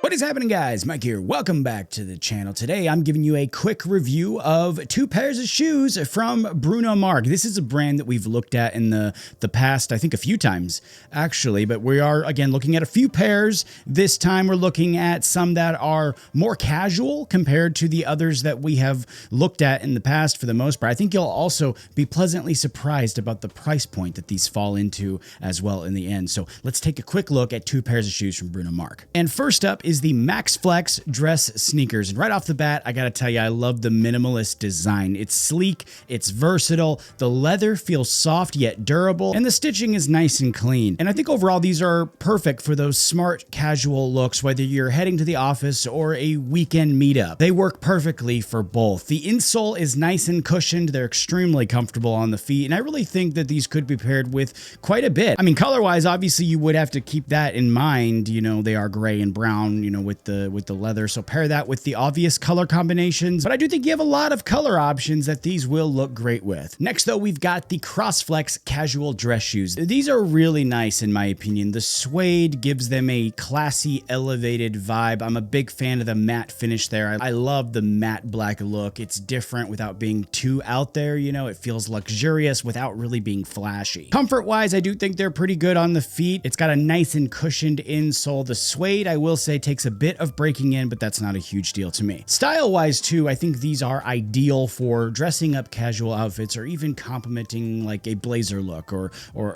What is happening, guys? Mike here. Welcome back to the channel. Today I'm giving you a quick review of two pairs of shoes from Bruno Marc. This is a brand that we've looked at in the past, I think a few times actually, but we are again looking at a few pairs. This time we're looking at some that are more casual compared to the others that we have looked at in the past for the most part. I think you'll also be pleasantly surprised about the price point that these fall into as well in the end. So let's take a quick look at two pairs of shoes from Bruno Marc. And first up is the Max Flex dress sneakers. And right off the bat, I gotta tell you, I love the minimalist design. It's sleek, it's versatile, the leather feels soft yet durable, and the stitching is nice and clean. And I think overall these are perfect for those smart casual looks, whether you're heading to the office or a weekend meetup. They work perfectly for both. The insole is nice and cushioned, they're extremely comfortable on the feet, and I really think that these could be paired with quite a bit. I mean, color-wise, obviously you would have to keep that in mind. You know, they are gray and brown, you know, with the leather, so pair that with the obvious color combinations, but I do think you have a lot of color options that these will look great with. Next though, we've got the Crossflex casual dress shoes. These are really nice in my opinion. The suede gives them a classy, elevated vibe. I'm a big fan of the matte finish there. I love the matte black look. It's different without being too out there, you know, it feels luxurious without really being flashy. Comfort wise, I do think they're pretty good on the feet. It's got a nice and cushioned insole. The suede, I will say, takes a bit of breaking in, but that's not a huge deal to me. Style wise too, I think these are ideal for dressing up casual outfits or even complementing like a blazer look or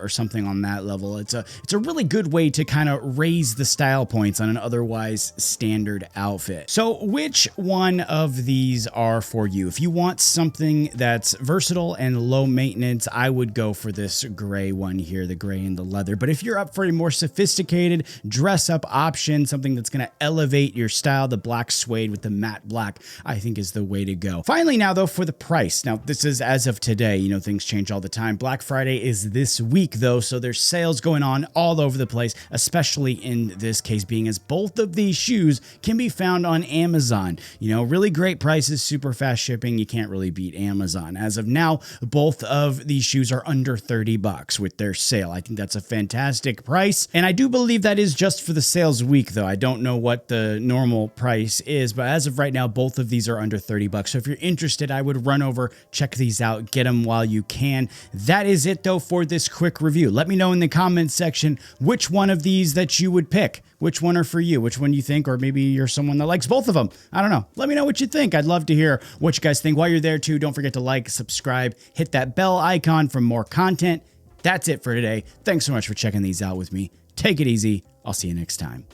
something on that level. It's a really good way to kind of raise the style points on an otherwise standard outfit. So which one of these are for you? If you want something that's versatile and low maintenance, I would go for this gray one here, the gray and the leather. But if you're up for a more sophisticated dress up option, something that's going to elevate your style, the black suede with the matte black, I think is the way to go. Finally now though, for the price. Now this is as of today, you know, things change all the time. Black Friday is this week though, so there's sales going on all over the place, especially in this case being as both of these shoes can be found on Amazon. You know, really great prices, super fast shipping. You can't really beat Amazon. As of now, both of these shoes are under 30 bucks with their sale. I think that's a fantastic price. And I do believe that is just for the sales week though. I don't know what the normal price is, but as of right now, both of these are under 30 bucks. So if you're interested, I would run over, check these out, get them while you can. That is it though for this quick review. Let me know in the comments section which one of these that you would pick. Which one are for you? Which one you think, or maybe you're someone that likes both of them. I don't know. Let me know what you think. I'd love to hear what you guys think. While you're there too, don't forget to like, subscribe, hit that bell icon for more content. That's it for today. Thanks so much for checking these out with me. Take it easy. I'll see you next time.